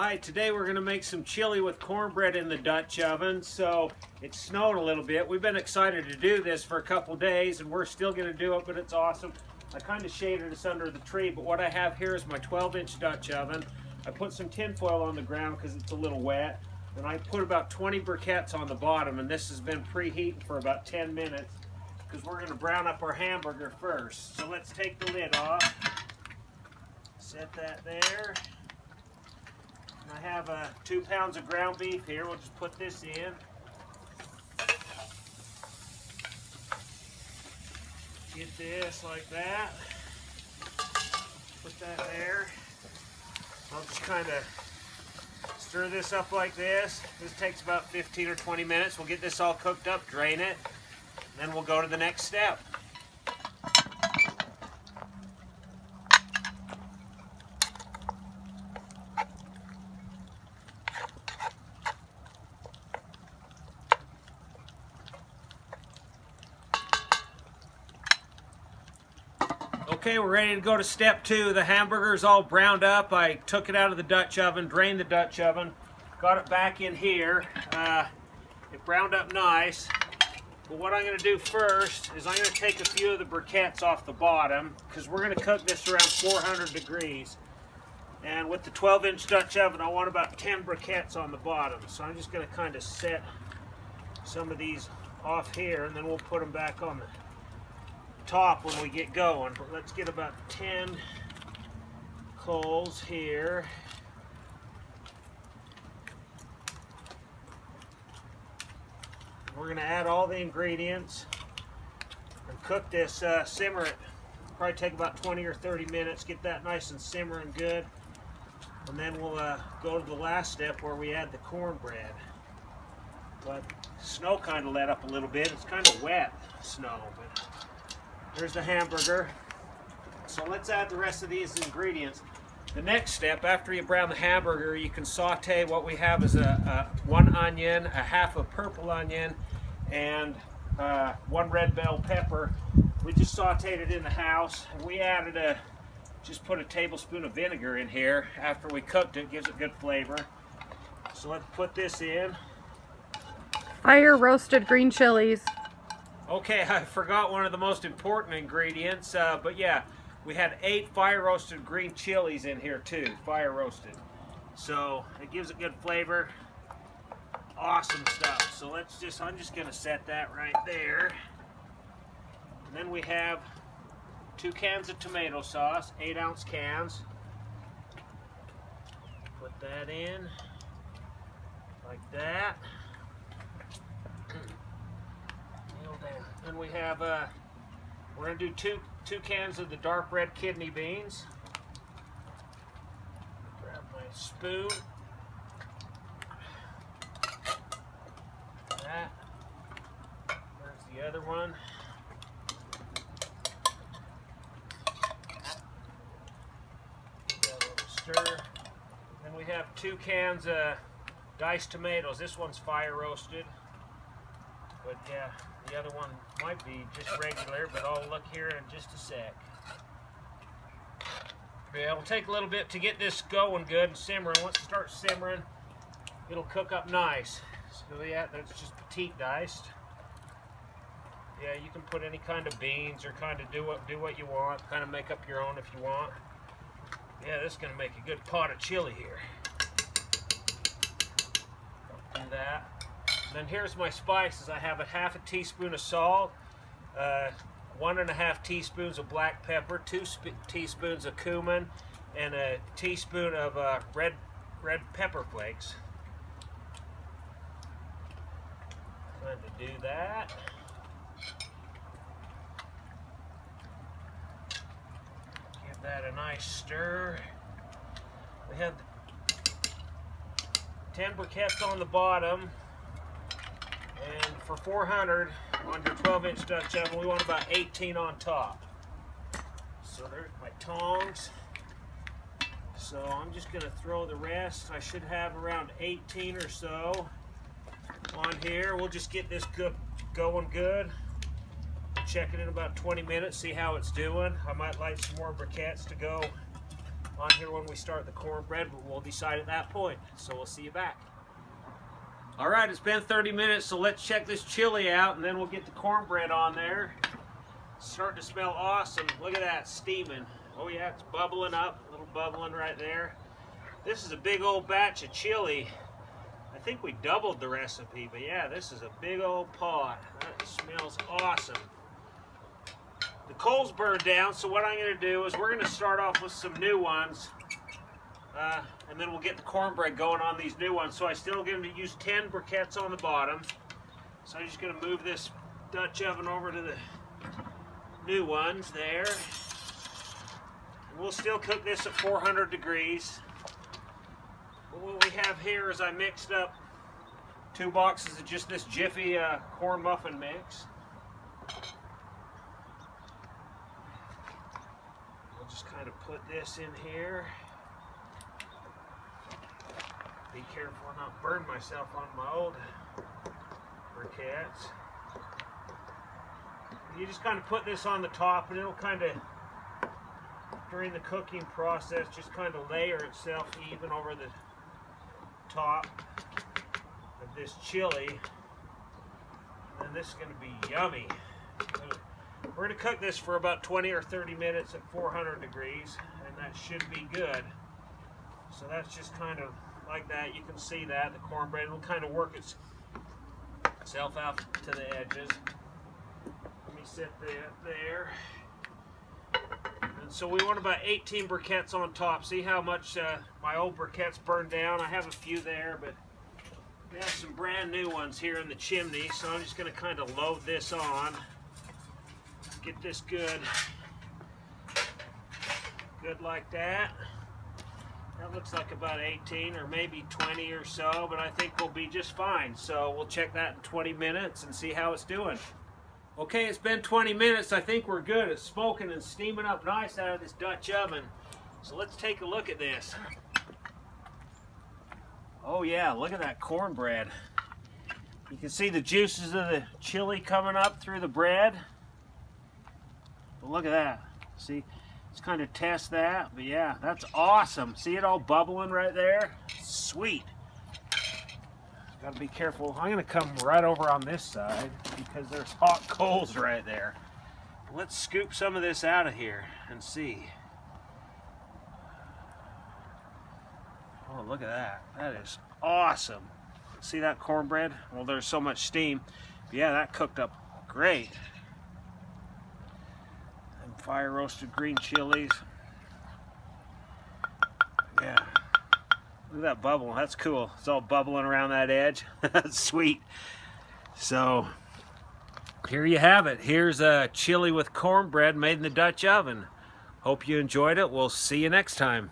Hi, today we're going to make some chili with cornbread in the Dutch oven. So it snowed a little bit. We've been excited to do this for a couple days and we're still going to do it, but it's awesome. I kind of shaded this under the tree, but what I have here is my 12-inch Dutch oven. I put some tin foil on the ground because it's a little wet, and I put about 20 briquettes on the bottom, and this has been preheating for about 10 minutes because we're going to brown up our hamburger first. So let's take the lid off, set that there. I have 2 pounds of ground beef here. We'll just put this in. Get this like that. Put that there. I'll just kind of stir this up like this. This takes about 15 or 20 minutes. We'll get this all cooked up, drain it, and then we'll go to the next step. Okay, we're ready to go to step 2. The hamburger is all browned up. I took it out of the Dutch oven, drained the Dutch oven, got it back in here. It browned up nice. But what I'm going to do first is I'm going to take a few of the briquettes off the bottom because we're going to cook this around 400 degrees. And with the 12-inch Dutch oven, I want about 10 briquettes on the bottom. So I'm just going to kind of set some of these off here, and then we'll put them back on the top when we get going. But let's get about 10 coals here. We're going to add all the ingredients and cook this, simmer it. Probably take about 20 or 30 minutes, get that nice and simmering good. And then we'll go to the last step where we add the cornbread. But snow kind of let up a little bit. It's kind of wet snow, but there's the hamburger. So let's add the rest of these ingredients. The next step, after you brown the hamburger, you can saute. What we have is one onion, a half a purple onion, and 1 red bell pepper. We just sauteed it in the house, and we added just put a tablespoon of vinegar in here after we cooked it. Gives it good flavor. So let's put this in. Fire roasted green chilies. Okay, I forgot one of the most important ingredients, but yeah, we had 8 fire roasted green chilies in here too, fire roasted. So it gives a good flavor. Awesome stuff. So I'm just gonna set that right there. And then we have 2 cans of tomato sauce, 8-ounce cans. Put that in, like that. Then we have, we're going to do two cans of the dark red kidney beans. Grab my spoon. That. There's the other one. Give that a little stir. Then we have 2 cans of diced tomatoes. This one's fire roasted. But yeah, the other one might be just regular, but I'll look here in just a sec. Yeah, it'll take a little bit to get this going good and simmering. Once it starts simmering, it'll cook up nice. So yeah, that's just petite diced. Yeah, you can put any kind of beans or kind of do what you want. Kind of make up your own if you want. Yeah, this is going to make a good pot of chili here. Do that. And then here's my spices. I have a half a teaspoon of salt, 1.5 teaspoons of black pepper, 2 teaspoons of cumin, and a teaspoon of red pepper flakes. Time to do that. Give that a nice stir. We have 10 briquettes on the bottom. And for 400 on your 12-inch Dutch oven, we want about 18 on top. So there's my tongs. So I'm just going to throw the rest. I should have around 18 or so on here. We'll just get this going good. Check it in about 20 minutes, see how it's doing. I might light some more briquettes to go on here when we start the cornbread, but we'll decide at that point. So we'll see you back. All right, it's been 30 minutes, so let's check this chili out, and then we'll get the cornbread on there. It's starting to smell awesome. Look at that, steaming. Oh yeah, it's bubbling up, a little bubbling right there. This is a big old batch of chili. I think we doubled the recipe, but yeah, this is a big old pot. That smells awesome. The coal's burned down, so what I'm going to do is we're going to start off with some new ones, and then we'll get the cornbread going on these new ones. So I still going to use 10 briquettes on the bottom. So I'm just going to move this Dutch oven over to the new ones there. And we'll still cook this at 400 degrees. But what we have here is I mixed up 2 boxes of just this Jiffy corn muffin mix. We'll just kind of put this in here. Be careful and not burn myself on my old briquettes. You just kind of put this on the top, and it'll kind of, during the cooking process, just kind of layer itself even over the top of this chili. And then this is going to be yummy. We're going to cook this for about 20 or 30 minutes at 400 degrees, and that should be good. So that's just kind of like that. You can see that the cornbread will kind of work itself out to the edges. Let me set that there. And so we want about 18 briquettes on top. See how much my old briquettes burned down? I have a few there, but we have some brand new ones here in the chimney. So I'm just going to kind of load this on. Get this good like that. That looks like about 18 or maybe 20 or so, but I think we'll be just fine. So we'll check that in 20 minutes and see how it's doing. Okay, it's been 20 minutes. I think we're good. It's smoking and steaming up nice out of this Dutch oven. So let's take a look at this. Oh yeah, look at that cornbread. You can see the juices of the chili coming up through the bread. Well, look at that. See? Let's kind of test that, but yeah, that's awesome. See it all bubbling right there? Sweet. Got to be careful. I'm going to come right over on this side because there's hot coals right there. Let's scoop some of this out of here and see. Oh, look at that. That is awesome. See that cornbread? Well, there's so much steam. But yeah, that cooked up great. Fire roasted green chilies. Yeah. Look at that bubble. That's cool. It's all bubbling around that edge. That's sweet. So here you have it. Here's a chili with cornbread made in the Dutch oven. Hope you enjoyed it. We'll see you next time.